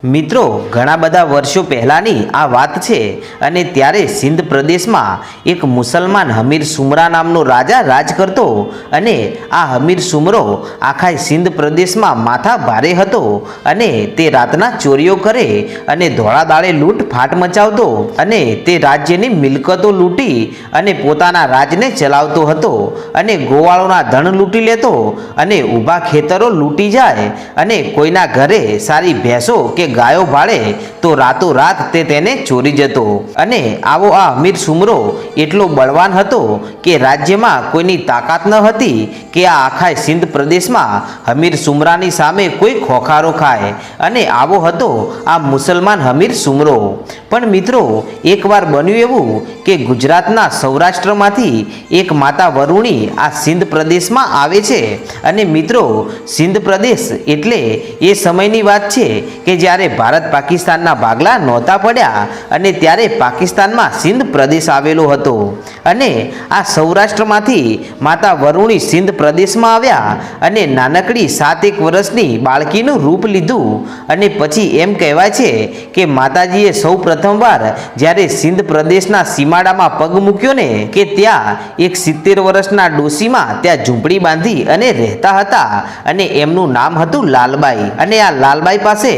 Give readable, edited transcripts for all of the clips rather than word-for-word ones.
મિત્રો ઘણા બધા વર્ષો પહેલાની આ વાત છે અને ત્યારે સિંધ પ્રદેશમાં એક મુસલમાન હમીર સુમરા નામનો રાજા રાજ કરતો અને આ હમીર સુમરો આખા સિંધ પ્રદેશમાં માથા ભારે હતો અને તે રાતના ચોરીઓ કરે અને ધોળા દાડે લૂંટ ફાટ મચાવતો અને તે રાજ્યની મિલકતો લૂંટી અને પોતાના રાજને ચલાવતો હતો અને ગોવાળોના ધન લૂંટી લેતો અને ઊભા ખેતરો લૂંટી જાય અને કોઈના ઘરે સારી ભેંસો કે ગાયો ભાળે તો રાતોરાત તે તેને ચોરી જતો અને આવો આ હમીર સુમરો એટલો બળવાન હતો કે રાજ્યમાં કોઈની તાકાત ન હતી કે આ આખા સિંધ પ્રદેશમાં હમીર સુમરાની સામે કોઈ ખોખારો ખાય અને આવો હતો આ મુસલમાન હમીર સુમરો। પણ મિત્રો એકવાર બન્યું એવું કે ગુજરાતના સૌરાષ્ટ્રમાંથી એક માતા વરુણી આ સિંધ પ્રદેશમાં આવે છે અને મિત્રો સિંધ પ્રદેશ એટલે એ સમયની વાત છે કે જ્યારે ભારત પાકિસ્તાનના ભાગલા નહોતા પડ્યા અને ત્યારે પાકિસ્તાનમાં સિંધ પ્રદેશ આવેલો હતો અને આ સૌરાષ્ટ્રમાંથી માતા વરુણી સિંધ પ્રદેશમાં આવ્યા અને નાનકડી 7 વર્ષની બાળકીનું રૂપ લીધું અને પછી એમ કહેવાય છે કે માતાજીએ સૌ પ્રથમવાર જ્યારે સિંધ પ્રદેશના સીમાડામાં પગ મૂક્યો ને કે ત્યાં એક 70 વર્ષના ડોશીમાં ત્યાં ઝૂંપડી બાંધી અને રહેતા હતા અને એમનું નામ હતું લાલબાઈ અને આ લાલબાઈ પાસે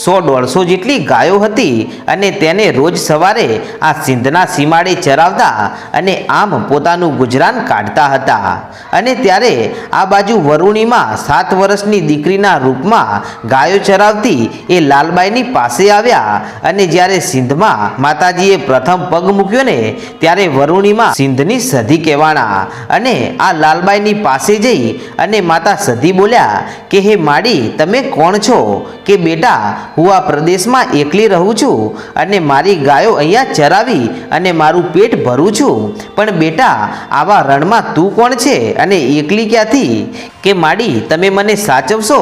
100-150 જેટલી ગાયો હતી અને તેને રોજ સવારે આ સિંધના સીમાડે ચરાવતા અને આમ પોતાનું ગુજરાન કાઢતા હતા અને ત્યારે આ બાજુ વરુણીમાં 7 વર્ષની દીકરીના રૂપમાં ગાયો ચરાવતી એ લાલબાઈની પાસે આવ્યા અને જ્યારે સિંધમાં માતાજીએ પ્રથમ પગ મૂક્યો ને ત્યારે વરુણીમાં સિંધની સધી કહેવાણા અને આ લાલબાઈની પાસે જઈ અને માતા સધી બોલ્યા કે હે માડી તમે કોણ છો કે બેટા હું આ પ્રદેશમાં એકલી રહું છું અને મારી ગાયો અહીંયા ચરાવી અને મારું પેટ ભરું છું પણ બેટા આવા રણમાં તું કોણ છે અને એકલી ક્યાંથી કે માડી તમે મને સાચવશો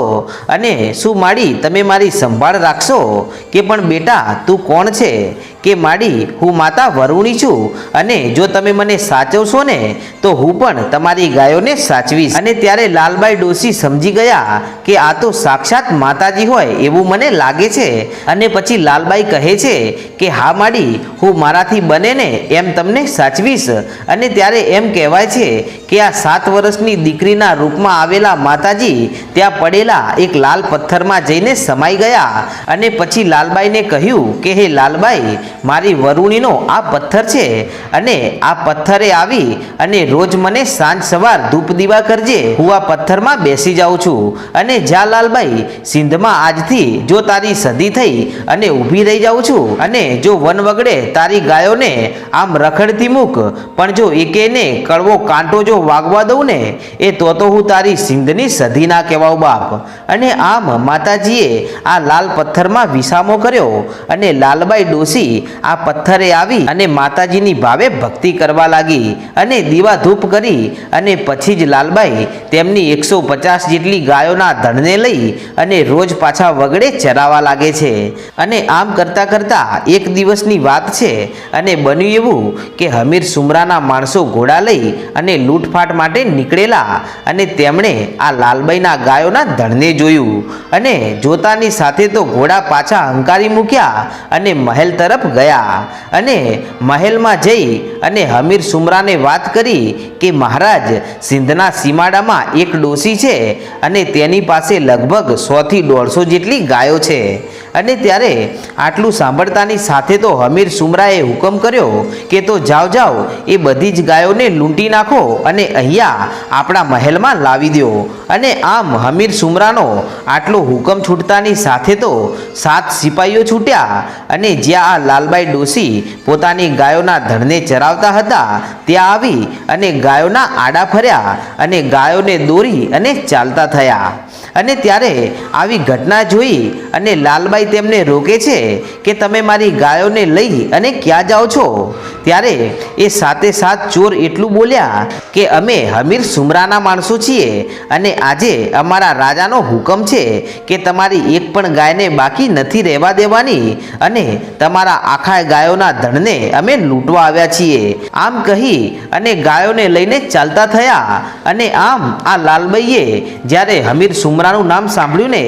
અને શું માડી તમે મારી સંભાળ રાખશો કે પણ બેટા તું કોણ છે કે માડી હું માતા વરુણી છું અને જો તમે મને સાચવશો ને તો હું પણ તમારી ગાયોને સાચવીશ અને ત્યારે લાલબાઈ ડોશી સમજી ગયા કે આ તો સાક્ષાત માતાજી હોય એવું મને લાગે છે અને પછી લાલબાઈ કહે છે કે હા માડી હું મારાથી બને ને એમ તમને સાચવીશ અને ત્યારે એમ કહેવાય છે કે આ 7 વર્ષની દીકરીના રૂપમાં આવેલા માતાજી ત્યાં પડેલા એક લાલ પથ્થરમાં જઈને સમાઈ ગયા અને પછી લાલબાઈને કહ્યું કે હે લાલબાઈ મારી વરુણીનો આ પથ્થર છે અને આ પથ્થરે આવી અને રોજ મને સાંજ સવાર ધૂપ દીવા કરજે હું આ પથ્થરમાં બેસી જાઉં છું અને જા લાલબાઈ સિંધમાં આજથી જો તારી સદી થઈ અને ઊભી રહી જાઉં છું અને જો વન વગડે તારી ગાયોને આમ રખડતી મૂક પણ જો એકેને કડવો કાંટો જો વાગવા દઉં ને એ તો હું તારી સિંધની સદી ના કહેવાઉં બાપ અને આમ માતાજીએ આ લાલ પથ્થરમાં વિસામો કર્યો અને લાલબાઈ ડોશી આ પથ્થરે આવી અને માતાજીની ભાવે ભક્તિ કરવા લાગી અને દીવા ધૂપ કરી અને પછી જ લાલબાઈ તેમની 150 જેટલી ગાયોના ધણને લઈ અને રોજ પાછા વગડે ચરાવવા લાગે છે અને આમ કરતા કરતા એક દિવસની વાત છે અને બન્યું એવું કે હમીર સુમરાના માણસો ઘોડા લઈ અને લૂંટફાટ માટે નીકળેલા અને તેમણે આ લાલબાઈના ગાયોના ધણને જોયું અને જોતાની સાથે તો ઘોડા પાછા હંકારી મૂક્યા અને મહેલ તરફ ગયા અને મહેલમાં જઈ અને હમીર સુમરાને વાત કરી કે મહારાજ સિંધના સીમાડામાં એક ડોશી છે અને તેની પાસે લગભગ 100 થી 150 જેટલી ગાયો છે અને ત્યારે આટલું સાંભળતાની સાથે તો હમીર સુમરાએ હુકમ કર્યો કે તો જાઓ એ બધી જ ગાયોને લૂંટી નાખો અને અહીંયા આપણા મહેલમાં લાવી દો અને આમ હમીર સુમરાનો આટલો હુકમ છૂટતાની સાથે તો 7 સિપાહીઓ છૂટ્યા અને જ્યાં આ લાલબાઈ ડોશી પોતાની ગાયોના ધણને ચરાવતા હતા ત્યાં આવી અને ગાયોના આડા ફર્યા અને ગાયોને દોરી અને ચાલતા થયા અને ત્યારે આવી ઘટના જોઈ અને લાલબાઈ તેમને રોકે છે કે તમે મારી ગાયોને લઈ અને ક્યાં જાઓ છો ત્યારે એ 7 ચોર એટલું બોલ્યા કે અમે હમીર સુમરાના માણસો છીએ અને આજે અમારા રાજાનો હુકમ છે કે તમારી એક પણ ગાયને બાકી નથી રહેવા દેવાની અને તમારા આખા ગાયોના ધણને અમે લૂંટવા આવ્યા છીએ આમ કહી અને ગાયોને લઈને ચાલતા થયા અને આમ આ લાલબાઈએ જ્યારે હમીર સુમરા સુમરાનું નામ સાંભળ્યું ને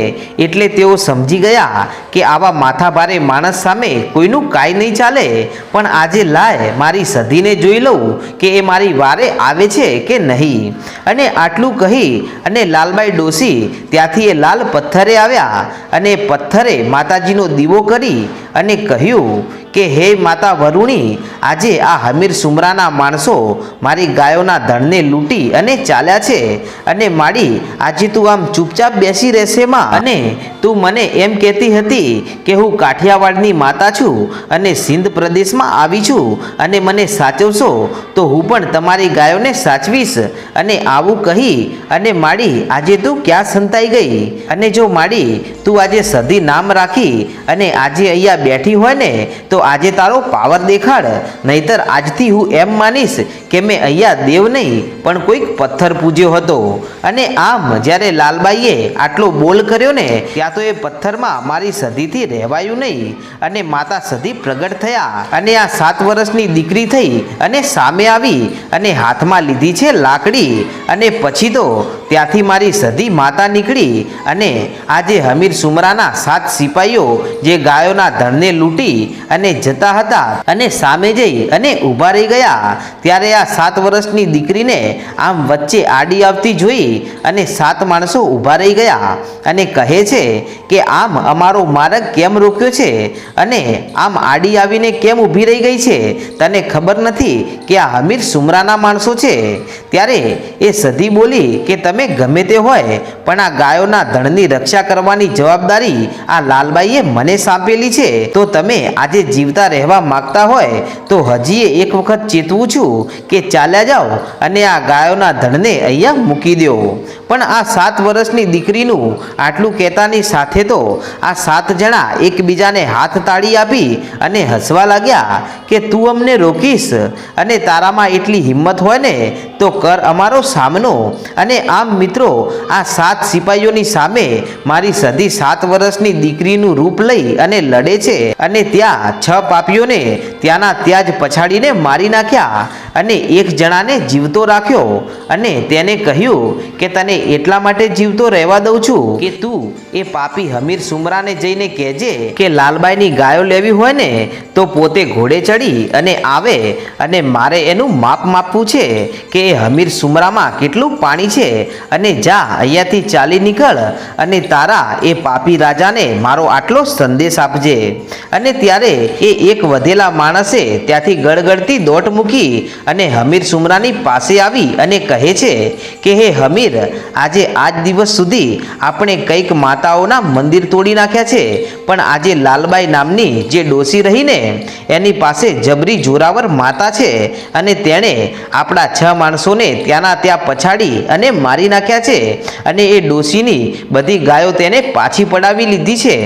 એટલે તેઓ સમજી ગયા કે આવા માથાભારે માણસ સામે કોઈનું કાંઈ નહીં ચાલે, પણ આજે લાય મારી સધીને જોઈ લઉં કે એ મારી વારે આવે છે કે નહીં. અને આટલું કહી અને લાલબાઈ ડોસી ત્યાંથી એ લાલ પથ્થરે આવ્યા અને પથ્થરે માતાજીનો દીવો કરી અને કહ્યું કે હે માતા વરુણી, આજે આ હમીર સુમરાના માણસો મારી ગાયોના ધણને લૂંટી અને ચાલ્યા છે, અને માડી આજે તું આમ ચૂપચાપ બેસી રહેશે માં, અને તું મને એમ કહેતી હતી કે હું કાઠિયાવાડની માતા છું અને સિંધ પ્રદેશમાં આવી છું અને મને સાચવશો તો હું પણ તમારી ગાયોને સાચવીશ. અને આવું કહી અને માડી આજે તું ક્યાં સંતાઈ ગઈ? અને જો માડી તું આજે સધી નામ રાખી અને આજે અહીંયા બેઠી હોય ને તો આજે તારો પાવર દેખાડ, નહીતર આજથી હું એમ માનીશ કે મેં અહીંયા દેવ નહીં પણ કોઈક પથ્થર પૂજ્યો હતો. અને આમ જ્યારે લાલબાઈએ આટલો બોલ કર્યો ને ત્યાં તો એ પથ્થરમાં મારી સધીથી રહેવાયું નહીં અને માતા સધી પ્રગટ થયા અને આ 7 વર્ષની દીકરી થઈ અને સામે આવી અને હાથમાં લીધી છે લાકડી. અને પછી તો ત્યાંથી મારી સધી માતા નીકળી અને આજે હમીર સુમરાના 7 સિપાહીઓ જે ગાયોના ધણને લૂંટી અને જતા હતા અને સામે જઈ અને ઊભા રહી ગયા, ત્યારે આ 7 વર્ષની દીકરીને આમ વચ્ચે આડી આવતી જોઈ અને 7 માણસો ઊભા રહી ગયા અને કહે છે કે આમ અમારો માર્ગ કેમ રોક્યો છે અને આમ આડી આવીને કેમ ઊભી રહી ગઈ છે? તને ખબર નથી કે આ હમીર સુમરાના માણસો છે? ત્યારે એ સધી બોલી કે તમે ગમે તે હોય પણ આ ગાયોના ધણની રક્ષા કરવાની જવાબદારી આ લાલબાઈએ મને સાંપેલી છે, તો તમે આજે જીવતા રહેવા માગતા હોય તો હજી એક વખત ચેતવું છું કે ચાલ્યા જાઓ અને આ ગાયોના ધણને અહીંયા મૂકી દો. પણ આ 7 વર્ષની દીકરીનું આટલું કહેતાની સાથે તો આ 7 જણા એકબીજાને હાથ તાળી આપી અને હસવા લાગ્યા કે તું અમને રોકીશ અને તારામાં એટલી હિંમત હોય ને તો કર અમારો સામનો. અને આમ મિત્રો આ 7 સિપાહીઓની સામે મારી સધી 7 વર્ષની દીકરીનું રૂપ લઈ અને લડે છે અને ત્યાં 6 પાપીઓને ત્યાંના ત્યાં જ પછાડીને મારી નાખ્યા અને એક જણાને જીવતો રાખ્યો અને તેને કહ્યું કે તને એટલા માટે જીવતો રહેવા દઉં છું કે તું એ પાપી હમીર સુમરાને જઈને કહેજે કે લાલબાઈની ગાયો લેવી હોય ને તો પોતે ઘોડે ચડી અને આવે અને મારે એનું માપ માપવું છે કે એ હમીર સુમરામાં કેટલું પાણી છે, અને જા અહીંયાથી ચાલી નીકળ અને તારા એ પાપી રાજાને મારો આટલો સંદેશ આપજે. અને ત્યારે એ એક વધેલા માણસે ત્યાંથી ગળગળતી દોટ મૂકી અને હમીર સુમરાની પાસે આવી અને કહે છે કે હે હમીર, આજે આજ દિવસ સુધી આપણે કંઈક માતાઓના મંદિર તોડી નાખ્યા છે, પણ આજે લાલબાઈ નામની જે ડોસી રહીને એની પાસે જબરી જોરાવર માતા છે અને તેણે આપણા 6 માણસોને ત્યાંના ત્યાં પછાડી અને મારી નાખ્યા છે અને એ ડોસીની બધી ગાયો તેને પાછી પડાવી લીધી છે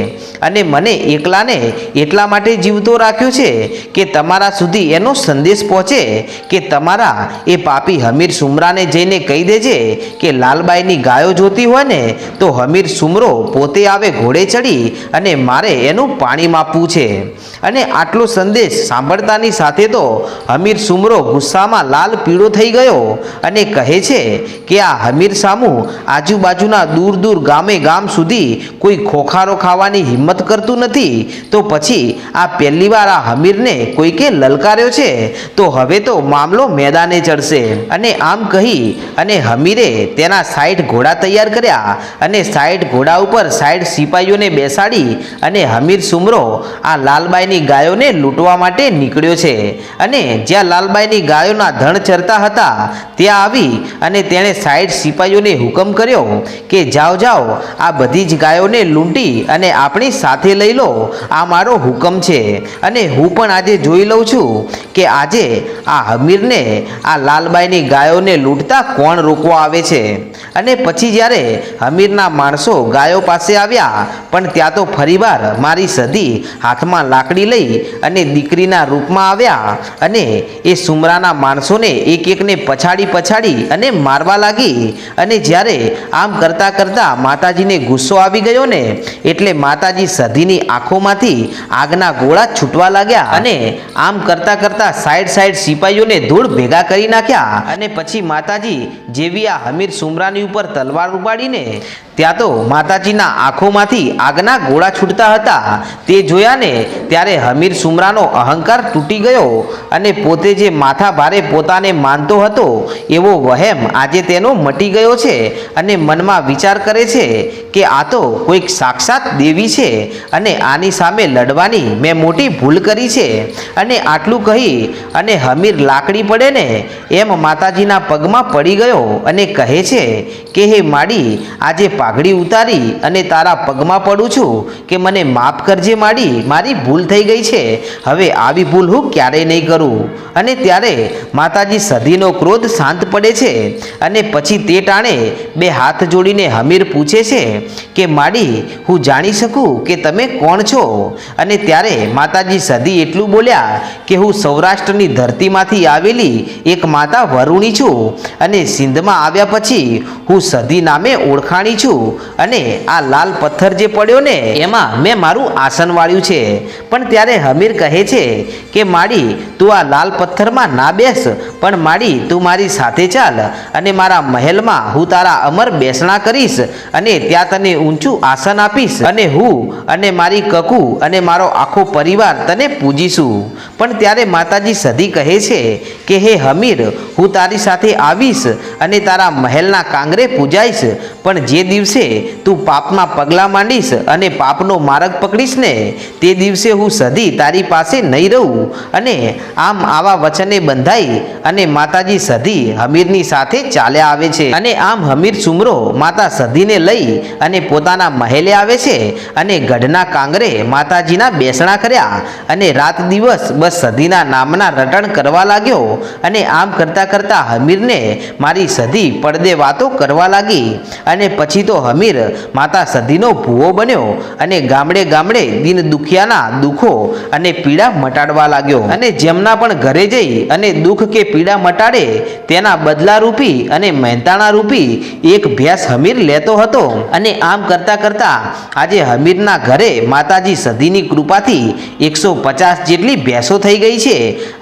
અને મને એકલાને એટલા માટે જીવતો રાખ્યો છે કે તમારા સુધી એનો સંદેશ પહોંચે કે તમારા એ પાપી હમીર સુમરાને જઈને કહી દેજે કે લાલબાઈની ગાયો જોતી હોય ને તો હમીર સુમરો પોતે આવે ઘોડે ચડી અને મારે એનું પાણી માપવું છે. અને આટલો સંદેશ સાંભળતાની સાથે તો હમીર સુમરો ગુસ્સામાં લાલ પીળો થઈ ગયો અને કહે છે કે આ હમીર સામું આજુબાજુના દૂર દૂર ગામે ગામ સુધી કોઈ ખોખારો ખાવાની હિંમત કરતું નથી, તો પછી આ પહેલી વાર આ હમીરને કોઈકે લલકાર્યો છે તો હવે તો મામલો મેદાને ચડશે. અને આમ કહી અને હમીરે તેના 60 ઘોડા તૈયાર કર્યા અને 60 ઘોડા ઉપર 60 સિપાહીઓને બેસાડી અને હમીર સુમરો આ લાલબાઈની ગાયોને લૂંટવા માટે નીકળ્યો છે. અને જ્યાં લાલબાઈની ગાયોના ધણ ચરતા હતા ત્યાં આવી અને તેણે 60 સિપાહીઓને હુકમ કર્યો કે જાઓ જાઓ આ બધી જ ગાયોને લૂંટી અને આપણી સાથે લઈ લો, આ મારો હુકમ છે. અને હું પણ આજે જોઈ લઉં છું કે આજે આ હમીરને આ લાલબાઈની ગાયોને લૂંટતા કોણ રોકવા આવે છે. અને પછી જ્યારે હમીરના માણસો ગાયો પાસે આવ્યા પણ ત્યાં તો ફરીવાર મારી સધી હાથમાં લાકડી લઈ અને દીકરીના રૂપમાં આવ્યા અને એ સુમરાના માણસોને એક એકને પછાડી અને મારવા લાગી. અને જ્યારે આમ કરતાં કરતાં માતાજીને ગુસ્સો આવી ગયો ને એટલે માતાજી સધીની આંખોમાંથી આગના ગોળા છૂટવા લાગ્યા અને આમ કરતા કરતા સાઈડ સિપાહીઓને ધૂળ ભેગા કરી નાખ્યા અને પછી માતાજી જેવી આ હમીર સુમરાની ઉપર તલવાર ઉપાડીને ત્યાં તો માતાજીના આંખોમાંથી આગના ગોળા છૂટતા હતા તે જોયા ને ત્યારે હમીર સુમરાનો અહંકાર તૂટી ગયો અને પોતે જે માથા ભારે પોતાને માનતો હતો એવો વહેમ આજે તેનો મટી ગયો છે અને મનમાં વિચાર કરે છે કે આ તો કોઈક સાક્ષાત દેવી છે અને આની સામે લડવાની મેં મોટી ભૂલ કરી છે અને આટલું કહી અને હમીર લાકડી પડે ને એમ માતાજીના પગમાં પડી ગયો અને કહે છે કે હે માડી આજે પાઘડી ઉતારી અને તારા પગમાં પડું છું કે મને માફ કરજે માડી, મારી ભૂલ થઈ ગઈ છે, હવે આવી ભૂલ હું ક્યારેય નહીં કરું. અને ત્યારે માતાજી સધીનો ક્રોધ શાંત પડે છે અને પછી તે ટાણે બે હાથ જોડીને હમીર પૂછે છે કે માડી હું જાણી શકું કે તમે કોણ છો? અને ત્યારે માતાજી સધી એટલું બોલ્યા કે હું સૌરાષ્ટ્રની ધરતીમાંથી આવેલી એક માતા વરુણી છું અને સિંધમાં આવ્યા પછી હું સધી નામે ઓળખાણી છું અને આ લાલ પથ્થર જે પડ્યો ને એમાં મેં મારું આસન વાળ્યું છે. પણ ત્યારે હમીર કહે છે કે માડી તું આ લાલ પથ્થરમાં ના બેસ, પણ માડી તું મારી સાથે ચાલ અને મારા મહેલમાં હું તારા અમર બેસણા કરીશ અને ત્યાં તને ઊંચું આસન આપીશ અને હું અને મારી કકુ અને મારો આખો પરિવાર તને પૂજીશું. પણ ત્યારે માતાજી સધી કહે છે કે હે હમીર હું તારી સાથે આવીશ અને તારા મહેલના કાંગરે પૂજાઈશ, પણ જે દિવસે તું પાપમાં પગલાં માંડીશ અને પાપનો માર્ગ પકડીશ ને તે દિવસે હું સધી તારી પાસે નહીં રહું. અને આમ આવા વચને બંધાઈ અને માતાજી સધી હમીરની સાથે ચાલ્યા આવે છે અને આમ હમીર સુમરો માતા સધીને લઈ અને પોતાના મહેલે આવે છે અને ગઢના કાંગરે માતાજીના બેસણા કર્યા અને રાત દિવસ બસ સધીના નામના રટણ કરવા લાગ્યો. અને આમ કરતા કરતા હમીરને મારી સધી પડદે વાતો કરવા લાગી અને પછી તો હમીર માતા સધીનો ભૂવો બન્યો અને ગામડે ગામડે દિન દુખિયાના દુઃખો અને પીડા મટાડવા લાગ્યો અને જેમના પણ ઘરે જઈ અને દુઃખ કે પીડા મટાડે તેના બદલા રૂપી અને મહેનતાણા રૂપી એક ભેંસ હમીર લેતો હતો. અને આમ કરતા કરતા આજે હમીરના ઘરે માતાજી સધીની કૃપાથી 150 જેટલી ભેંસો થઈ ગઈ છે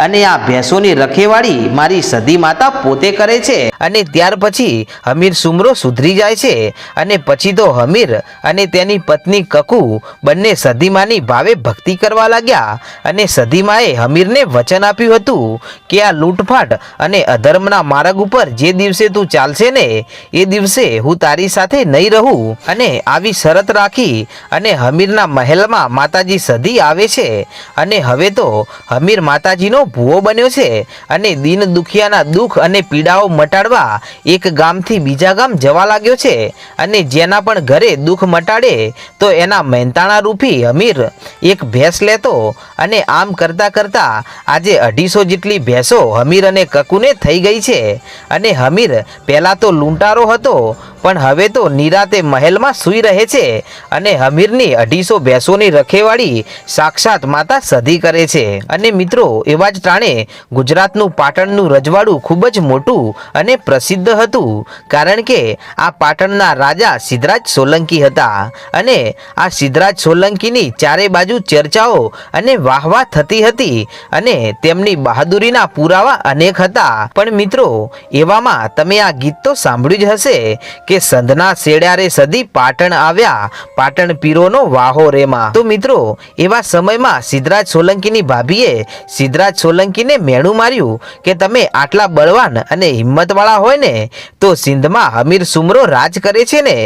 અને આ ભેંસોની રખેવાળી મારી સધી માતા પોતે કરે છે. અને ત્યાર પછી હમીર સુમરો સુધરી જાય છે અને પછી તો હમીર અને તેની પત્ની કકુ બંને સધીમાની ભાવે ભક્તિ કરવા લાગ્યા અને સધીમાએ હમીરને વચન આપ્યું હતું કે આ લૂંટફાટ અને અધર્મના માર્ગ ઉપર જે દિવસે તું ચાલશે ને એ દિવસે હું તારી સાથે નહીં રહું. અને આવી શરત રાખી અને હમીરના મહેલમાં માતાજી સધી આવે છે અને હવે તો હમીર માતાજીનો ભૂવો બન્યો છે અને દિન દુખિયાના દુઃખ અને પીડાઓ મટાડવા એક ગામથી બીજા ગામ જવા લાગ્યો છે અને જેના પણ ઘરે દુઃખ મટાડે તો એના મહેનતાણા રૂપી હમીર એક ભેંસ લેતો. અને આમ કરતા કરતા આજે 250 જેટલી ભેંસો હમીર અને કકુને થઈ ગઈ છે. અને હમીર પહેલાં તો લૂંટારો હતો પણ હવે તો નિરાતે મહેલમાં સૂઈ રહે છે અને હમીરની 250 ભેંસોની રખેવાળી સાક્ષાત માતા સધી કરે છે. અને મિત્રો એવા જ ટાણે ગુજરાતનું પાટણનું રજવાડું ખૂબ જ મોટું અને પ્રસિદ્ધ હતું કારણ કે આ પાટણના રાજા સિદ્ધરાજ સોલંકી હતા અને આ સિદ્ધરાજ સોલંકીની ચારે બાજુ ચર્ચાઓ અને વાહવાહ થતી હતી અને તેમની બહાદુરીના પુરાવા અનેક હતા. પણ મિત્રો એવામાં તમે આ ગીત તો સાંભળ્યું જ હશે કે સંધના શેડ્યારે સધી પાટણ આવ્યા, પાટણ પીરોનો વાહો રેમાં. તો મિત્રો એવા સમયમાં સિદ્ધરાજ સોલંકીની ભાભીએ સિદ્ધરાજ સોલંકીને મેણું માર્યું કે તમે આટલા બળવાન અને હિંમતવાળા હોય ને તો સિંધમાં હમીર સુમરો રાજ કરે છે ને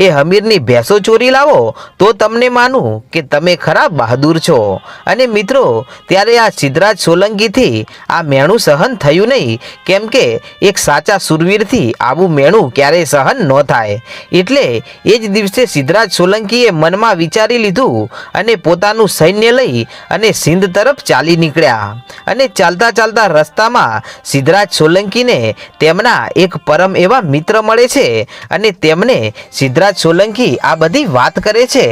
એ હમીરની ભેંસો ચોરી લાવો તો તમને માનું કે તમે ખરા બહાદુર છો. અને મિત્રો ત્યારે આ સિદ્ધરાજ સોલંકીથી આ મેણું સહન થયું નહીં કેમ કે એક સાચા સુરવીરથી આવું મેણું ક્યારેય સહન ન થાય. એટલે એ જ દિવસે સિદ્ધરાજ સોલંકીએ મનમાં વિચારી લીધું અને પોતાનું સૈન્ય લઈ અને સિંધ તરફ ચાલી નીકળ્યા. અને ચાલતા ચાલતા રસ્તામાં સિદ્ધરાજ સોલંકીને તેમના એક પરમ એવા મિત્ર મળે છે અને તેમને સિદ્ધરાજ સોલંકી આ બધી વાત કરે છે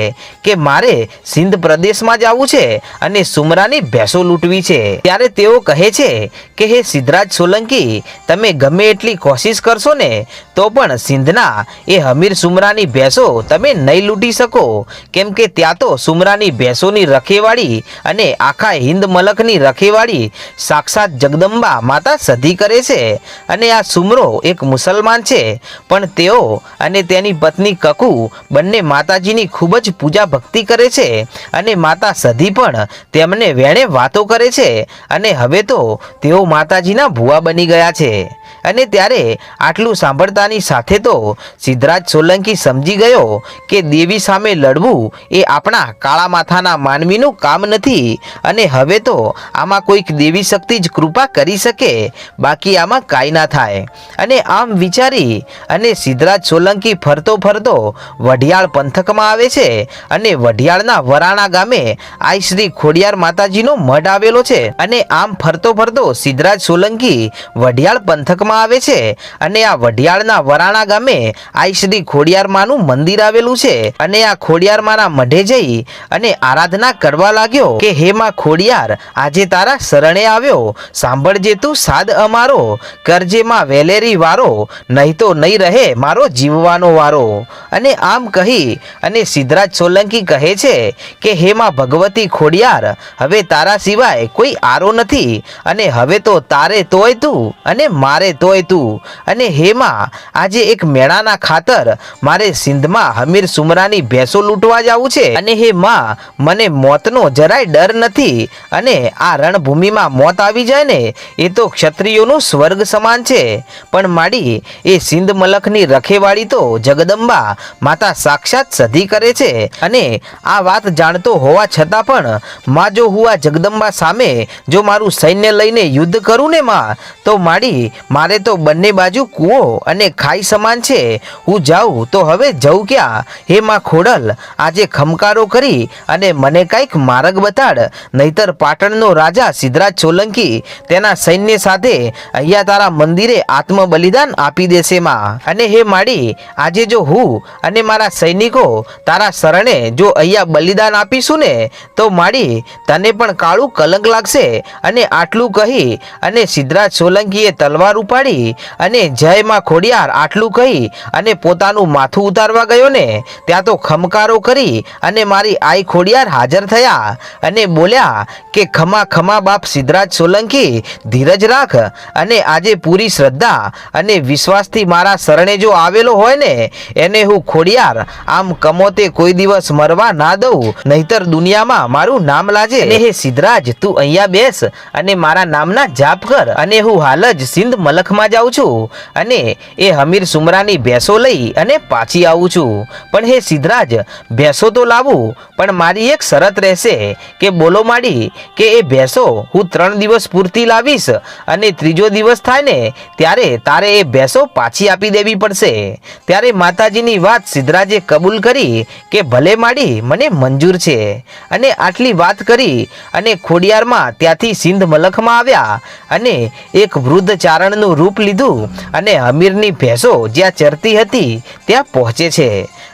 કે મારે સિંધ પ્રદેશમાં જવું છે અને સુમરાની ભેંસો લૂંટવી છે. ત્યારે તેઓ કહે છે કે હે સિદ્ધરાજ સોલંકી તમે ગમે એટલી કોશિશ કરશો ને તો પણ સિંધના ત્યાં એ હમીર સુમરાની ભેંસો તમે નહીં લૂંટી શકો, કેમ કે ત્યાં તો સુમરાની ભેંસોની રખેવાળી અને આખા હિન્દ મલકની રખેવાળી સાક્ષાત જગદંબા માતા સધી કરે છે. અને આ સુમરો એક મુસલમાન છે, પણ તેઓ અને તેની પત્ની કકુ બંને માતાજીની ખૂબ જ પૂજા ભક્તિ કરે છે અને માતા સધી પણ તેમને વેણે વાતો કરે છે અને હવે તો તેઓ માતાજીના ભુવા બની ગયા છે. અને ત્યારે આટલું સાંભળતાની સાથે તો સિદ્ધરાજ સોલંકી સમજી ગયો કે દેવી સામે લડવું એ આપણા કાળા માથાના માનવીનું કામ નથી અને હવે તો આમાં કોઈક દેવી શક્તિ જ કૃપા કરી શકે, બાકી આમાં કાંઈ ના થાય. અને આમ વિચારી અને સિદ્ધરાજ સોલંકી ફરતો ફરતો વઢિયાળ પંથકમાં આવે છે અને વઢિયાળના વરાણા ગામે આ શ્રી ખોડિયાર માતાજીનો મઢ આવેલો છે. અને આમ ફરતો ફરતો સિદ્ધરાજ સોલંકી વઢિયાળ પંથકમાં આવે છે અને આ વઢિયાળના વરાણા ગામે આ શ્રી ખોડિયાર માનું મંદિર આવેલું છે. અને આ ખોડિયાર માના મઢે જઈ અને આરાધના કરવા લાગ્યો કે હે માં ખોડિયાર, આજે તારા શરણે આવ્યો, સાંભળજે તું સાદ અમારો, કરજે માં વેલેરી વારો, નહીં તો નહીં રહે મારો જીવવાનો વારો. અને આમ કહી અને સિદ્ધરાજ સોલંકી કહે છે કે હે માં ભગવતી ખોડિયાર, હવે તારા સિવાય કોઈ આરો નથી અને હવે તો તારે તોય તું અને મારે તોય તું. અને હે માં, આજે એક મેળાના ખાતર મારે સિંધમાં હમીર સુમરાની ભેંસો લૂંટવા જવું છે અને હે માં, મને મોતનો જરાય ડર નથી અને આ રણભૂમિમાં મોત આવી જાય ને એ તો ક્ષત્રિયોનું સ્વર્ગ સમાન છે, પણ માડી એ સિંધ મલકની રખેવાળી તો જગદંબા માતા સાક્ષાત સધી કરે છે. અને આ વાત જાણતો હોવા છતાં પણ માં, જો હું આ જગદંબા સામે જો મારું સૈન્ય લઈને યુદ્ધ કરું ને માં, તો માડી મારે તો બંને બાજુ કૂવો અને ખાઈ સમાન છે. હું જાઉં તો હવે જઉં ક્યાં? હે માં ખોડલ, આજે ખમકારો કરી અને મને કાંઈક માર્ગ બતાડ, નહીતર પાટણનો રાજા સિદ્ધરાજ સોલંકી તેના સૈન્ય સાથે અહીંયા તારા મંદિરે આત્મ બલિદાન આપી દેશે માં. અને હે માડી, આજે જો હું અને મારા સૈનિકો તારા શરણે જો અહીંયા બલિદાન આપીશું ને તો માડી તને પણ કાળું કલંક લાગશે. અને આટલું કહી અને સિદ્ધરાજ સોલંકીએ તલવાર ઉપાડી અને જય માં ખોડિયાર આટલું કહી અને પોતાનું માથું ઉતારવા ગયો ને ત્યાં તો ખમકારો કરી અને મારી આઈ ખોડિયાર હાજર થયા અને બોલ્યા કે ખમા ખમા બાપ સિદ્ધરાજ સોલંકી, ધીરજ રાખ અને આજે પૂરી શ્રદ્ધા અને વિશ્વાસથી મારા શરણે જો આવેલો હોય ને એને હું ખોડિયાર આમ કમોતે કોઈ દિવસ મરવા ના દઉં, નહીતર દુનિયામાં મારું નામ લાજે. અને હે સિદ્ધરાજ, તું અહીંયા બેસ અને મારા નામના જાપ કર અને હું હાલ જ સિંધ મલકમાં જાઉં છું અને એ હમીર સુમરાની ભેંસો લઈ અને પાછી આવું છું. પણ હે સિદ્ધરાજ, ભેંસો તો લાવું, પણ મારી એક શરત રહેશે. કે બોલો માડી? કે એ ભેંસો હું 3 દિવસ પૂરતી લાવીશ અને ત્રીજો દિવસ થાય ને ત્યારે તારે એ ભેંસો પાછી આપી દેવી પડશે. ત્યારે માતાજીની વાત સિદ્ધરાજે કબૂલ કરી કે ભલે માડી, મને મંજૂર છે. અને આટલી વાત કરી અને ખોડિયારમાં ત્યાંથી સિંધ મલકમાં આવ્યા અને એક વૃદ્ધ ચારણનું રૂપ લીધું અને હમીરની ભેંસો જ્યાં ચરતી હતી ત્યાં પહોંચે છે.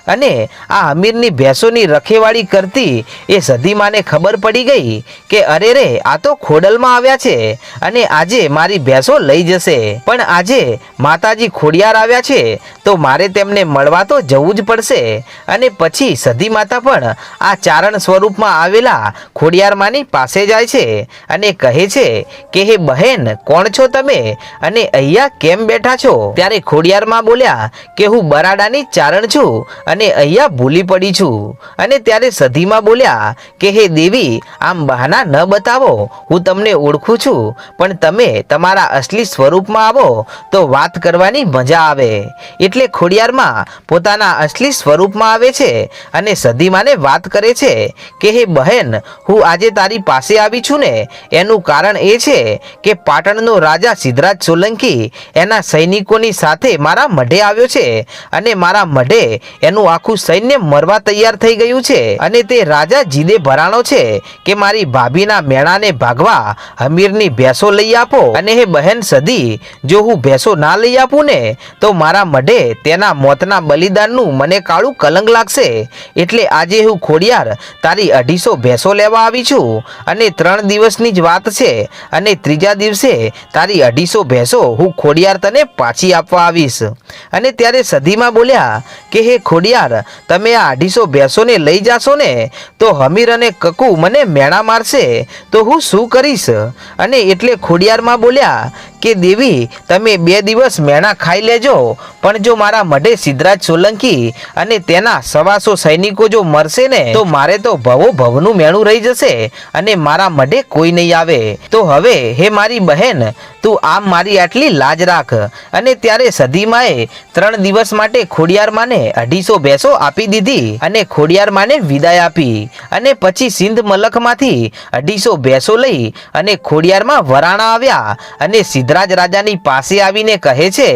અને આ હમીરની ભેંસોની રખેવાળી કરતી એ સધીમાને ખબર પડી ગઈ કે અરે રે, આ તો ખોડલમાં આવ્યા છે અને આજે મારી ભેંસો લઈ જશે. પણ આજે માતાજી ખોડિયાર આવ્યા છે તો મારે તેમને મળવા તો જવું જ પડશે. અને પછી સધી માતા પણ આ ચારણ સ્વરૂપમાં આવેલા ખોડિયારમાંની પાસે જાય છે અને કહે છે કે હે બહેન, કોણ છો તમે અને અહીંયા કેમ બેઠા છો? ત્યારે ખોડિયારમાં બોલ્યા કે હું બરાડાની ચારણ છું અને અહીંયા ભૂલી પડી છું. અને ત્યારે સધીમાં બોલ્યા કે હે દેવી, આમ બહાના ન બતાવો, હું તમને ઓળખું છું, પણ તમે તમારા અસલી સ્વરૂપમાં આવો તો વાત કરવાની મજા આવે. એટલે ખોડિયારમાં પોતાના અસલી સ્વરૂપમાં આવે છે અને સધીમાને વાત કરે છે કે હે બહેન, હું આજે તારી પાસે આવી છું ને એનું કારણ એ છે કે પાટણનો રાજા સિદ્ધરાજ સોલંકી એના સૈનિકોની સાથે મારા મઢે આવ્યો છે અને મારા મઢે એનું રાજાનું આખું સૈન્ય મરવા તૈયાર થઈ ગયું છે અને તે રાજા જીદે ભરાણો છે કે મારી ભાભીના મેણાને ભાગવા હમીરની ભેંસો લઈ આપો, અને હે બહેન સધી, જો હું ભેંસો ના લઈ આપું ને તો મારા મઢે તેના મોતના બલિદાનનું મને કાળું કલંક લાગશે. એટલે આજે હું ખોડિયાર તારી 250 ભેંસો લેવા આવી છું, અને 3 દિવસની જ વાત છે, અને 3જા દિવસે તારી 250 ભેંસો હું ખોડિયાર તને પાછી આપવા આવીશ. અને ત્યારે સધીમાં બોલ્યા કે હે ખોડિયાર, તમે આ 250 ભેંસોને લઈ જાશો ને તો હમીર અને કકુ મને મેણા મારશે તો હું શું કરીશ? અને એટલે ખોડિયારમાં બોલ્યા કે દેવી, તમે 2 દિવસ મેણા ખાઈ લેજો, પણ જો મારા મઢે સિદ્ધરાજ સોલંકી અને તેના 125 સૈનિકો જો મરશે ને તો મારે તો ભવો ભવનું મેણું રહી જશે અને મારા મઢે કોઈ નહીં આવે. તો હવે હે મારી બહેન, તું આમ મારી આટલી લાજ રાખ. અને ત્યારે સધીમાએ 3 દિવસ માટે ખોડિયારમાંને 250 ભેંસો આપી દીધી અને ખોડિયારમાંને વિદાય આપી. અને પછી સિંધ મલકમાંથી 250 ભેંસો લઈ અને ખોડિયારમાં વરાણા આવ્યા અને સિદ્ધરાજ રાજાની પાસે આવીને કહે છે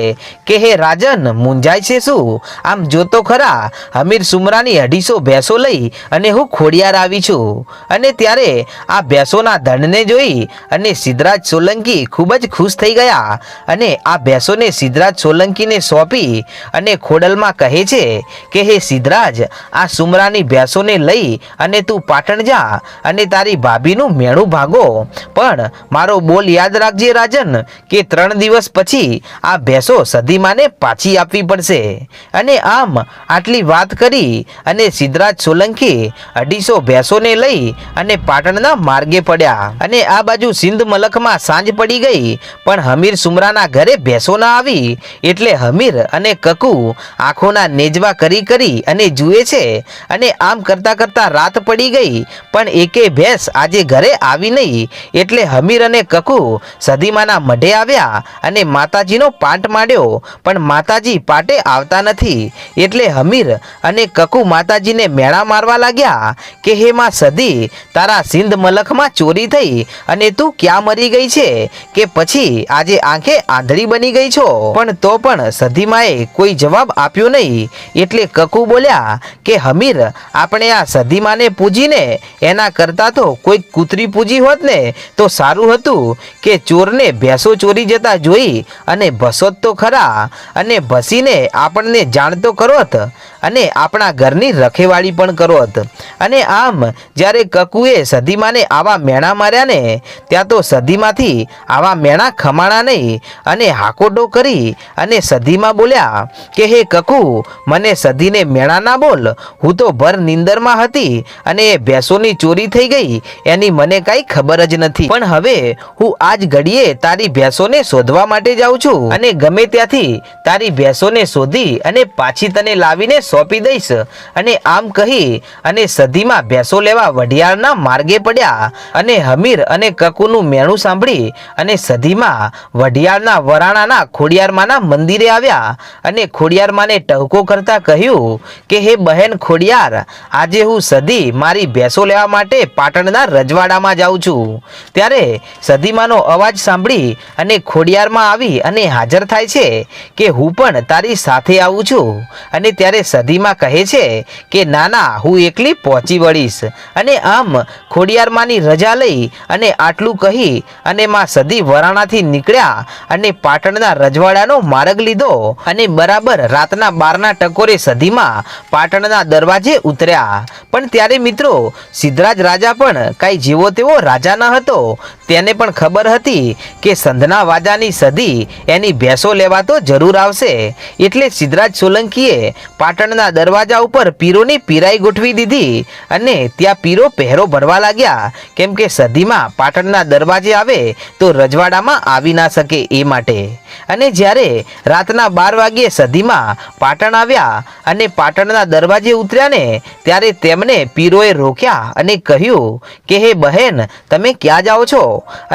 કે હે રાજન, મૂંઝાય છે શું? આમ જોતો ખરા, હમીર સુમરાની 250 ભેંસો લઈ અને હું ખોડિયાર આવી છું. અને ત્યારે આ ભેંસોના ધનને જોઈ અને સિદ્ધરાજ સોલંકી ખૂબ જ ખુશ થઈ ગયા અને આ ભેંસોને સિદ્ધરાજ સોલંકીને સોંપી અને ખોડલમાં કહે છે કે હે સિદ્ધરાજ, આ સુમરાની ભેંસોને લઈ અને તું પાટણ જા અને તારી ભાભીનું મેણું ભાગો, પણ મારો બોલ યાદ રાખજે રાજન કે 3 દિવસ પછી આ ભેંસો સધીમાને પાછી આપવી પડશે. અને આમ આટલી વાત કરી અને સિદ્ધરાજ સોલંકી 250 ભેંસોને લઈ અને પાટણના માર્ગે પડ્યા. અને આ બાજુ સિંધ મલકમાં સાંજ પડી ગઈ, પણ હમીર સુમરાના ઘરે ભેંસો ના આવી. એટલે હમીર અને કકુ આંખોના નેજવા કરી અને જુએ છે, અને આમ કરતા કરતા રાત પડી ગઈ, પણ એકે ભેંસ આજે ઘરે આવી નહીં. એટલે હમીર અને કકુ સધીમાના મઢે આવ્યા અને માતાજીનો પાટ માંડ્યો, પણ માતાજી પાટે આવતા નથી. એટલે હમીર અને કકુ માતાજીને મેણા મારવા લાગ્યા કે હે માં સધી, તારા સિંધ મલકમાં ચોરી થઈ અને તું ક્યાં મરી ગઈ છે કે પછી આજે આંખે આંધળી બની ગઈ છો? પણ તો પણ સધીમાએ કોઈ જવાબ આપ્યો નહીં. એટલે કકુ બોલ્યા કે હમીર, આપણે આ સધીમાને પૂજીને એના કરતાં તો કોઈ કૂતરી પૂજી હોત ને તો સારું હતું કે ચોરને ભેંસો ચોરી જતા જોઈ અને ભસોત તો ખરા, અને ભસીને આપણને જાણતો કરોત અને આપણા ઘરની રખેવાળી પણ કરોત. અને આમ જ્યારે કકુએ સધીમાને આવા મેણા માર્યા ને ત્યાં તો સધીમાંથી આવા મેણા ખમાણા નહીં અને હાકોટો કરી અને સધીમાં બોલ્યા કે હે કકુ, મને સધીને મેણા ના બોલ, હું તો ભર નિંદરમાં હતી અને એ ભેંસોની ચોરી થઈ ગઈ એની મને કાંઈ ખબર જ નથી. પણ હવે હું આજ ઘડીએ તારી ભેંસોને શોધવા માટે જાઉં છું અને ગમે ત્યાંથી તારી ભેંસોને શોધી અને પાછી તને લાવીને સોંપી દઈશ. અને આમ કહી અને સધીમાં ભેંસો લેવા વઢિયારના માર્ગે પડ્યા. અને હમીર અને કકુનું મેણું સાંભળી અને સધીમાં વઢિયારના વરાણાના ખોડિયારમાંના મંદિરે આવ્યા અને ખોડિયારમાંને ટહુકો કરતા કહ્યું કે હે બહેન ખોડિયાર, આજે હું સધી મારી ભેંસો લેવા માટે પાટણના રજવાડામાં જાઉં છું. ત્યારે સધીમાનો અવાજ સાંભળી અને ખોડિયારમાં આવી અને હાજર થાય છે કે હું પણ તારી સાથે આવું છું. અને ત્યારે સધીમાં કહે છે કે ના ના, હું એકલી પહોંચી વળીશ. અને આમ ખોડિયારમાંની રજા લઈ અને આટલું કહી અને માં સધી વરાણાથી નીકળ્યા અને પાટણના રજવાડાનો માર્ગ લીધો. અને બરાબર રાતના 12ના ટકોરે સધીમાં પાટણના દરવાજે ઉતર્યા. પણ ત્યારે મિત્રો, સિદ્ધરાજ રાજા પણ કાંઈ જેવો તેવો રાજા ન હતો. તેને પણ ખબર હતી કે સંધના વાજાની સધી એની ભેંસો લેવા તો જરૂર આવશે. એટલે સિદ્ધરાજ સોલંકીએ પાટણના દરવાજા ઉપર પીરોની પીરાઈ ગોઠવી દીધી અને ત્યાં પીરો પહેરો ભરવા લાગ્યા, કેમ કે સધીમાં પાટણના દરવાજે આવે તો રજવાડામાં આવી ના શકે એ માટે. અને જ્યારે રાતના 12 વાગ્યે સધીમાં પાટણ આવ્યા અને પાટણના દરવાજે ઉતર્યા ને ત્યારે તેમને પીરોએ રોક્યા અને કહ્યું કે હે બહેન, તમે ક્યાં જાઓ છો?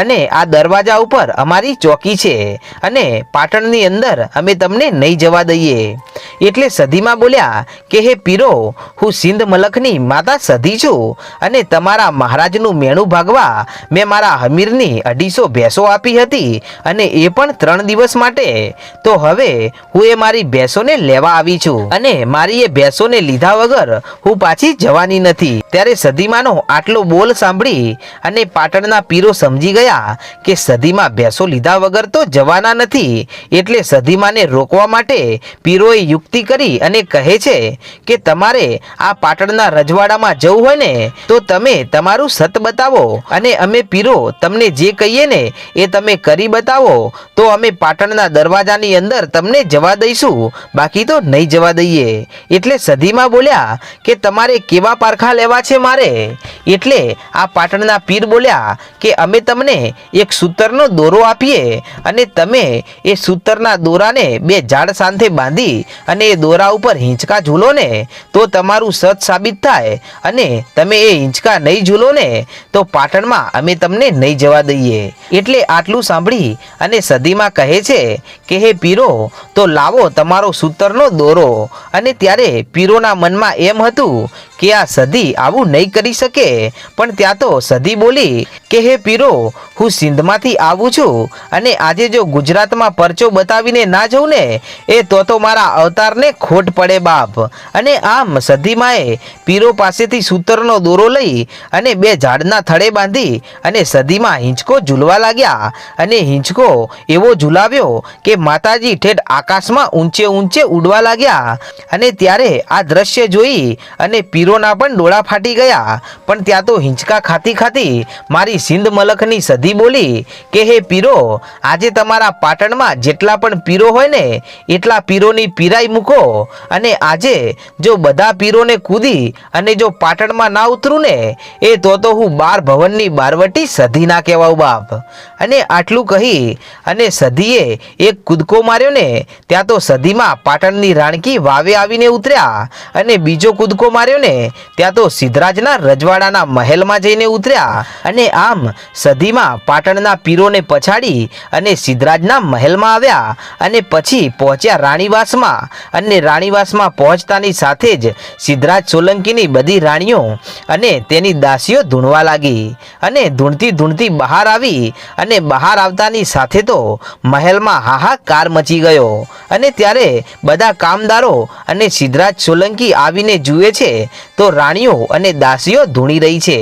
અને આ દરવાજા ઉપર અમારી અમારી ચોકી છે અને પાટણની અંદર અમે તમને નહીં જવા દઈએ. એટલે સધીમાં બોલ્યા કે હે પીરો, હું સિંધ મલકની માતા સધી છું અને તમારા મહારાજનું મેણું ભાગવા મેં મારા હમીરની 250 ભેંસો આપી હતી અને એ પણ 3 દિવસ માટે. તો હવે હું એ મારી ભેંસોને લેવા આવી છું અને મારી એ ભેંસોને લીધા વગર હું પાછી જવાની નથી. ત્યારે સધીમાનો આટલો બોલ સાંભળી અને પાટણના પીરો સમજી ગયા કે સધીમાં ભેંસો લીધા વગર તો જવાના નથી. એટલે સધીમાને રોકવા માટે પીરોએ યુક્તિ કરી અને કહે છે કે તમારે આ પાટણના રજવાડામાં જવું હોય ને તો તમે તમારું સત બતાવો અને અમે પીરો તમને જે કહીએ ને એ તમે કરી બતાવો તો અમે પાટણના દરવાજાની અંદર તમને જવા દઈશું, બાકી તો નહીં જવા દઈએ. એટલે સધીમાં બોલ્યા કે તમારે કેવા પારખા લેવા છે મારે? એટલે આ પાટણના પીર બોલ્યા કે અમે તમને એક સૂતરનો દોરો આપીએ અને તમે એ સૂતરના દોરાને 2 ઝાડ સાથે બાંધી અને એ દોરા ઉપર હિંચકા ઝૂલો ને તો તમારું સત સાબિત થાય અને તમે એ હિંચકા નહીં ઝૂલો ને તો પાટણમાં અમે તમને નહીં જવા દઈએ. એટલે આટલું સાંભળી અને સધીમાં કહે છે કે હે પીરો, તો લાવો તમારો સૂતરનો દોરો. અને ત્યારે પીરોના મનમાં એમ હતું કે આ સધી આવું નહીં કરી શકે, પણ ત્યાં તો સધી બોલી કે હે પીરો, હું સિંધમાંથી આવું છું અને આજે જો ગુજરાતમાં પરચો બતાવીને ના જઉં ને એ તો મારા અવતારને ખોટ પડે બાપ. અને આમ સધીમાએ પીરો પાસેથી સૂતરનો દોરો લઈ અને 2 ઝાડના થડે બાંધી અને સધીમાં હિંચકો ઝૂલવા લાગ્યા અને હિંચકો એવો ઝૂલાવ્યો કે માતાજી ઠેઠ આકાશમાં ઊંચે ઊંચે ઉડવા લાગ્યા. અને ત્યારે આ દ્રશ્ય જોઈ અને પીરોના પણ ડોળા ફાટી ગયા. પણ ત્યાં તો હિંચકા ખાતી ખાતી મારી સિંધ મલકની સધી બોલી કે હે પીરો, આજે તમારા પાટણમાં જેટલા પણ પીરો હોય ને એટલા પીરોની પીરાઈ મૂકો અને આજે જો બધા પીરોને કૂદી અને જો પાટણમાં ના ઉતરું ને એ તો હું 12 ભવનની બારવટી સધી ના કહેવાઉં બાપ. અને આટલું કહી અને સધીએ એક કૂદકો માર્યો ને ત્યાં તો સધીમાં પાટણની રાણકી વાવે આવીને ઉતર્યા અને બીજો કૂદકો માર્યો ને ત્યાં તો સિદ્ધરાજના રજવાડાના મહેલમાં જઈને ઉતર્યા. અને આમ સધીમાં પાટણના પીરોને પછાડી અને સિદ્ધરાજના મહેલમાં આવ્યા અને પછી પહોંચ્યા રાણીવાસમાં. અને રાણીવાસમાં પહોંચતાની સાથે જ સિદ્ધરાજ સોલંકીની બધી રાણીઓ અને તેની દાસીઓ ધૂણવા લાગી અને ધૂણતી ધૂણતી બહાર આવી અને બહાર આવતાની સાથે તો મહેલમાં હાહાકાર મચી ગયો. અને ત્યારે બધા કામદારો અને સિદ્ધરાજ સોલંકી આવીને જુએ છે તો રાણીઓ અને દાસીઓ ધૂણી રહી છે.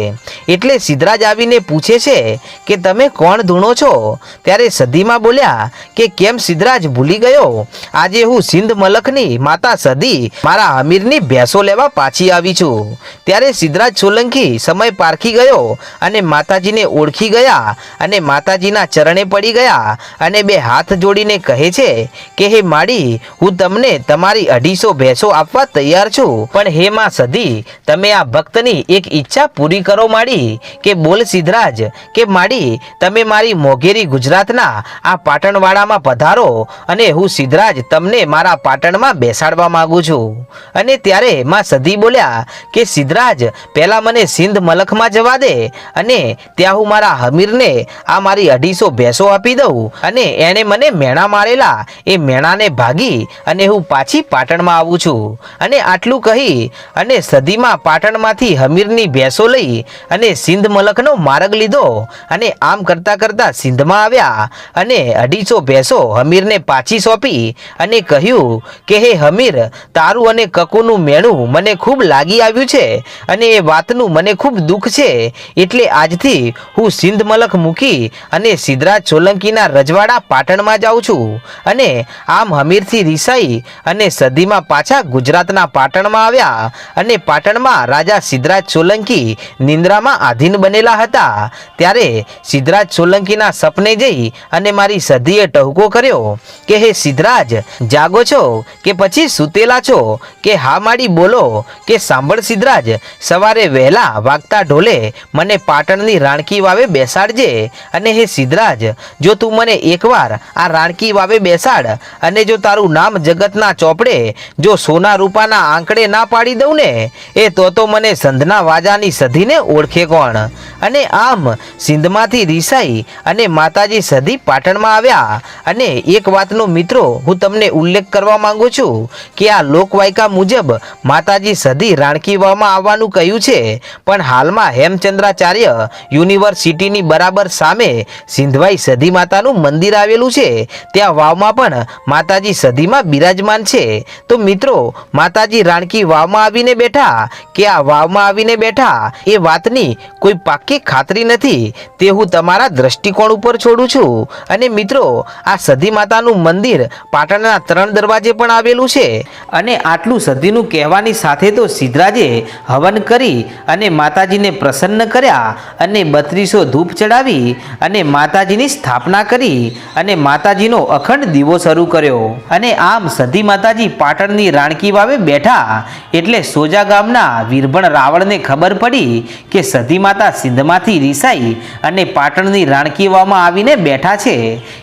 એટલે સિદ્ધરાજ આવીને પૂછે છે કે તમે કોણ ધૂણો છો? ત્યારે સધીમાં બોલ્યા કે કેમ સિદ્ધરાજ ભૂલી ગયો? આજે હું સિંધ મલકની માતા સધી મારા હમીરની ભેંસો લેવા પાછી આવી છું. ત્યારે સિદ્ધરાજ સોલંકી સમય પારખી ગયો અને માતાજીને ઓળખી ગયા અને માતાજીના ચરણે પડી ગયા અને 2 હાથ જોડીને કહે છે કે હે માડી, હું તમને તમારી 250 ભેંસો આપવા તૈયાર છું, પણ હે માં સધી, તમે આ ભક્તની એક ઈચ્છા પૂરી કરો માડી. કે બોલ સિદ્ધરાજ કે માડી, તમે મારી મોઘેરી ગુજરાતના આ પાટણવાડામાં પધારો અને હું સિદ્ધરાજ તમને મારા પાટણમાં બેસાડવા માંગુ છું. અને ત્યારે માં સધી બોલ્યા કે સિદ્ધરાજ, પહેલા મને સિંધ મલકમાં જવા દે અને ત્યાં હું મારા હમીરને આ મારી 250 ભેંસો આપી દઉં અને એણે મને મેણા મારેલા એ મેણાને ભાગી અને હું પાછી પાટણમાં આવું છું. અને આટલું કહી અને સધીમાં પાટણમાંથી હમીરની ભેંસો લઈ અને સિંધ મલકનો માર્ગ લીધો અને આમ કરતા કરતા સિંધમાં આવ્યા અને 250 ભેંસો હમીરને પાછી સોંપી અને કહ્યું કે હે હમીર, તારું અને કકુનું મેણું મને ખૂબ લાગી આવ્યું છે અને એ વાતનું મને ખૂબ દુઃખ છે. એટલે આજથી હું સિંધ મલક મૂકી અને સિદ્ધરાજ સોલંકીના રજવાડા પાટણમાં જાઉં છું. અને આમ હમીરથી રિસાઈ અને સધીમાં પાછા ગુજરાતના પાટણમાં આવ્યા અને પાટણમાં રાજા સિદ્ધરાજ સોલંકી નિંદ્રામાં આધીન બનેલા હતા. ત્યારે સિદ્ધરાજ સોલંકીના સપને જઈ અને મારી સધીએ ટહુકો કર્યો કે હે સિદ્ધરાજ, જાગો છો કે પછી સૂતેલા છો? કે હા માડી બોલો. કે સાંભળ સિદ્ધરાજ, સવારે વહેલા વાગતા ઢોલે મને પાટણની રાણકી વાવે બેસાડજે. અને હે સિદ્ધરાજ, જો તું મને એકવાર આ રાણકી વાવે બેસાડ અને જો તારું નામ જગતના ચોપડે જો સોના રૂપાના આંકડે ના પાડી દઉં ને એ તો મને સંધના વાજાની સધીને ઓળખે કોણ? અને આમ સિંધમાંથી રીસાઈ અને માતાજી સધી પાટણમાં આવ્યા. અને એક વાતનો મિત્રો હું તમને ઉલ્લેખ કરવા માંગુ છું કે આ લોકવાયકા મુજબ માતાજી સધી રાણકી વાવમાં આવવાનું કહ્યું છે, પણ હાલમાં હેમચંદ્રાચાર્ય યુનિવર્સિટીની બરાબર સામે સિંધવાઈ સધી માતાનું મંદિર આવેલું છે. ત્યાં વાવમાં પણ માતાજી સધીમાં બિરાજમાન છે. તો મિત્રો, માતાજી રાણકી વાવમાં આવીને બેઠા કે આ વાવમાં આવીને બેઠા એ વાતની કોઈ પાક્કી ખાતરી નથી. તે હું તમારા દ્રષ્ટિકોણ ઉપર છોડું છું. અને મિત્રો, આ સધી માતાનું મંદિર પાટણના 3 દરવાજે પણ આવેલું છે. અને આટલું સધીનું કહેવાની સાથે તો સિદ્ધરાજે હવન કરી અને માતાજીને પ્રસન્ન કર્યા અને 3200 ધૂપ ચડાવી અને માતાજીની સ્થાપના કરી અને માતાજીનો અખંડ દીવો શરૂ કર્યો. અને આમ સધી માતાજી પાટણની રાણકી વાવે બેઠા એટલે સોજા ગામના વીરભણ રાવળને ખબર પડી કે સધી માતા સિંધમાંથી રીસાઈ અને પાટણની રાણકી વાવમાં આવીને બેઠા છે.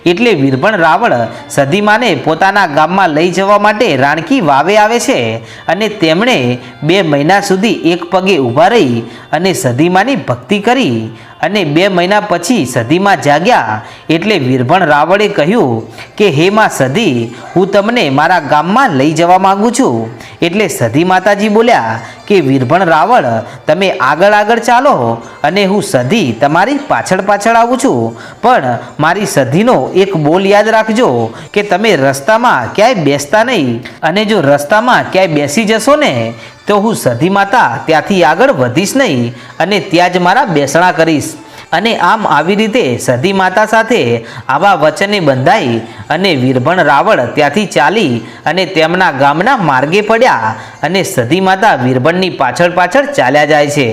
એટલે વીરભણ રાવળ સધીમાને પોતાના ગામમાં લઈ જવા માટે રાણકી વાવે આવે છે. અને તેમણે 2 મહિના સુધી એક પગે ઊભા રહી અને સધીમાની ભક્તિ કરી. અને 2 મહિના પછી સધીમાં જાગ્યા એટલે વીરભણ રાવળે કહ્યું કે હે માં સધી, હું તમને મારા ગામમાં લઈ જવા માંગુ છું. એટલે સધી માતાજી બોલ્યા કે વીરભણ રાવળ, તમે આગળ આગળ ચાલો અને હું સધી તમારી પાછળ પાછળ આવું છું. પણ મારી સધીનો એક બોલ યાદ રાખજો કે તમે રસ્તામાં ક્યાંય બેસતા નહીં. અને જો રસ્તામાં ક્યાંય બેસી જશો ને તો હું સધી માતા ત્યાંથી આગળ વધીશ નહીં અને ત્યાં જ મારા બેસણા કરીશ. અને આમ આવી રીતે સધી માતા સાથે આવા વચને બંધાઈ અને વીરભણ રાવળ ત્યાંથી ચાલી અને તેમના ગામના માર્ગે પડ્યા. અને સધી માતા વીરભણની પાછળ પાછળ ચાલ્યા જાય છે.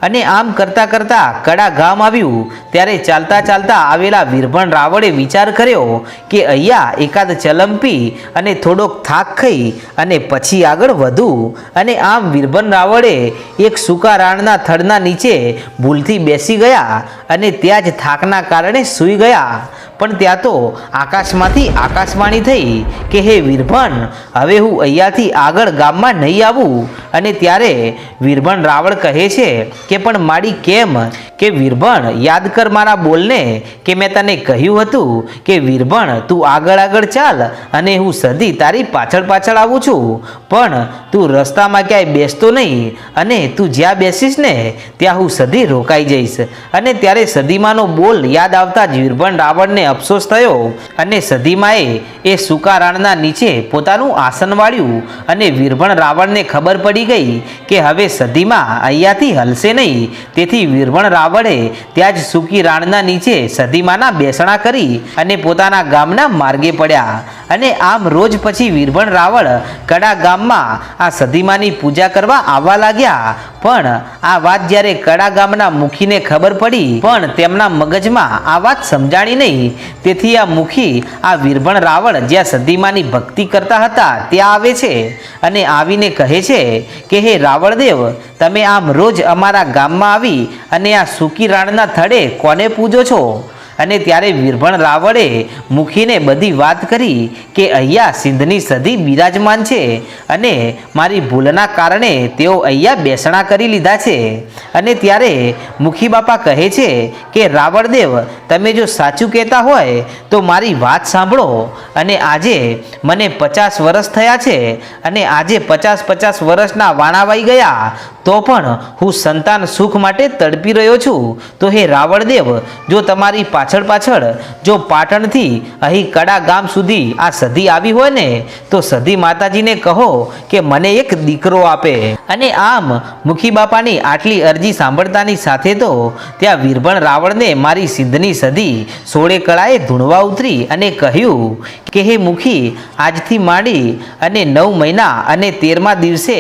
અને આમ કરતાં કરતાં કડા ગામ આવ્યું ત્યારે ચાલતા ચાલતા આવેલા વીરભણ રાવળે વિચાર કર્યો કે અહીંયા એકાદ ચલમ પી અને થોડોક થાક ખાઈ અને પછી આગળ વધું. અને આમ વીરભણ રાવળે એક સૂકા રાણના થડના નીચે ભૂલથી બેસી ગયા અને ત્યાં જ થાકના કારણે સૂઈ ગયા. પણ ત્યાં તો આકાશમાંથી આકાશવાણી થઈ કે હે વીરભણ, હવે હું અહીંયાથી આગળ ગામમાં નહીં આવું. અને ત્યારે વીરભણ રાવળ કહે છે કે પણ માડી કેમ? કે વીરભણ, યાદ કર મારા બોલને કે મેં તને કહ્યું હતું કે વીરભણ તું આગળ આગળ ચાલ અને હું સધી તારી પાછળ પાછળ આવું છું. પણ તું રસ્તામાં ક્યાંય બેસતો નહીં અને તું જ્યાં બેસીશ ને ત્યાં હું સધી રોકાઈ જઈશ. અને ત્યારે સધીમાનો બોલ યાદ આવતા જ વીરભણ રાવળને અફસોસ થયો અને સધીમાએ એ સૂકા રાણના નીચે પોતાનું આસન વાળ્યું. અને વીરભણ રાવળને ખબર પડી ગઈ કે હવે સધીમા અહીંયાથી હલશે નહીં. તેથી વીરભણ રાવળે ત્યાં જ સૂકી રાણના નીચે સધીમાના બેસણા કરી અને પોતાના ગામના માર્ગે પડ્યા. અને આમ રોજ પછી વીરભણ રાવળ કડા ગામમાં આ સધીમાની પૂજા કરવા આવવા લાગ્યા. પણ આ વાત જ્યારે કડા ગામના મુખીને ખબર પડી પણ તેમના મગજમાં આ વાત સમજાણી નહીં. તેથી આ મુખી આ વીરભણ રાવળ જ્યાં સધીમાની ભક્તિ કરતા હતા ત્યાં આવે છે અને આવીને કહે છે કે હે રાવળદેવ, તમે આમ રોજ અમારા ગામમાં આવી અને આ સૂકી રાણના થડે કોને પૂજો છો? અને ત્યારે વીરભણ રાવળે મુખીને બધી વાત કરી કે અહીંયા સિંધની સધી બિરાજમાન છે અને મારી ભૂલના કારણે તેઓ અહીંયા બેસણા કરી લીધા છે. અને ત્યારે મુખી બાપા કહે છે કે રાવળદેવ, તમે જો સાચું કહેતા હોય તો મારી વાત સાંભળો. અને આજે મને 50 વર્ષ થયા છે અને આજે 50 વર્ષના વાણાવાઈ ગયા તો પણ હું સંતાન સુખ માટે તડપી રહ્યો છું. તો હે રાવળદેવ, જો તમારી પાછળ પાછળ જો પાટણથી અહીં કડા ગામ સુધી આ સધી આવી હોય ને તો સધી માતાજીને કહો કે મને એક દીકરો આપે. અને આમ મુખી બાપાની આટલી અરજી સાંભળતાની સાથે તો ત્યાં વીરભણ રાવળને મારી સિંધની સધી 16 કળાએ ધૂણવા ઉતરી અને કહ્યું કે હે મુખી, આજથી માંડી અને 9 મહિના અને 13મા દિવસે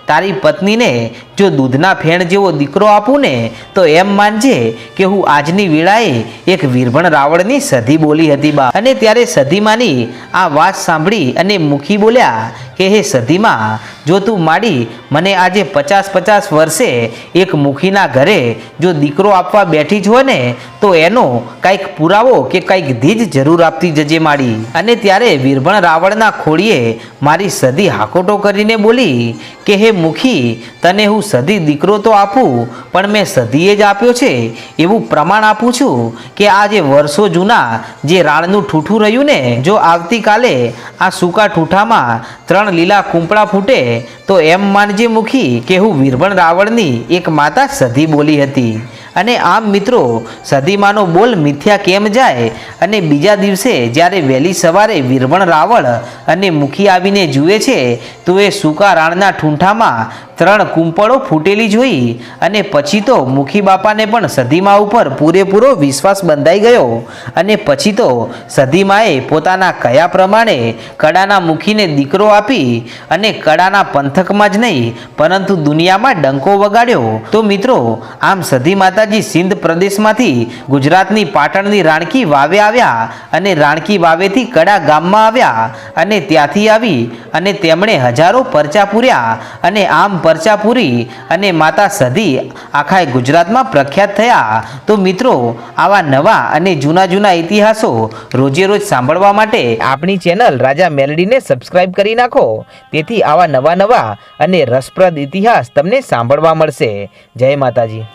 તારી પત્નીને જો દૂધના ફેણ જેવો દીકરો આપું ને તો એમ માનજે કે હું આજની વેળાએ એક વીરભણ રાવળની સધી બોલી હતી બા. અને ત્યારે સધીમાની આ વાત સાંભળી અને મુખી બોલ્યા કે હે સધીમાં, જો તું માડી મને આજે 50 વર્ષે એક મુખીના ઘરે જો દીકરો આપવા બેઠી જ હોય ને તો એનો કંઈક પુરાવો કે કંઈક ધીજ જરૂર આપતી જજે માડી. અને ત્યારે વીરભણ રાવણના ખોળીએ મારી સધી હાકોટો કરીને બોલી કે હે મુખી, તને હું સધી દીકરો તો આપું પણ મેં સધીએ જ આપ્યો છે એવું પ્રમાણ આપું છું કે આ જે વર્ષો જૂના જે રાણનું ઠૂઠું રહ્યું ને, જો આવતીકાલે આ સૂકા ઠૂઠામાં 3 લીલા કૂંપળા ફૂટે તો એમ માનજે મુખી કે હું વીરભણ રાવણની એક માતા સધી બોલી હતી. અને આમ મિત્રો, સધીમાનો બોલ મિથ્યા કેમ જાય? અને બીજા દિવસે જ્યારે વહેલી સવારે વીરભણ રાવણ અને મુખી આવીને જુએ છે તો એ સૂકા રાણના ઠૂંઠામાં 3 કૂંપળો ફૂટેલી જોઈ અને પછી તો મુખી બાપાને પણ સધીમા ઉપર પૂરેપૂરો વિશ્વાસ બંધાઈ ગયો. અને પછી તો સધીમાએ પોતાના કયા પ્રમાણે કડાના મુખીને દીકરો આપી અને કડાના પંથકમાં જ નહીં પરંતુ દુનિયામાં ડંકો વગાડ્યો. તો મિત્રો, આમ સધી માતાજી સિંધ પ્રદેશમાંથી ગુજરાતની પાટણની રાણકી વાવે આવ્યા અને રાણકી વાવેથી કડા ગામમાં આવ્યા અને ત્યાંથી આવી અને તેમણે હજારો પરચા પૂર્યા અને આમ પરચા પૂરી અને માતા સધી આખા ગુજરાતમાં પ્રખ્યાત થયા. તો મિત્રો, આવા નવા અને જૂના ઇતિહાસો રોજે રોજ સાંભળવા માટે આપણી ચેનલ રાજા મેલડીને સબસ્ક્રાઇબ કરી નાખો, તેથી આવા નવા અને રસપ્રદ ઇતિહાસ તમને સાંભળવા મળશે. જય માતાજી.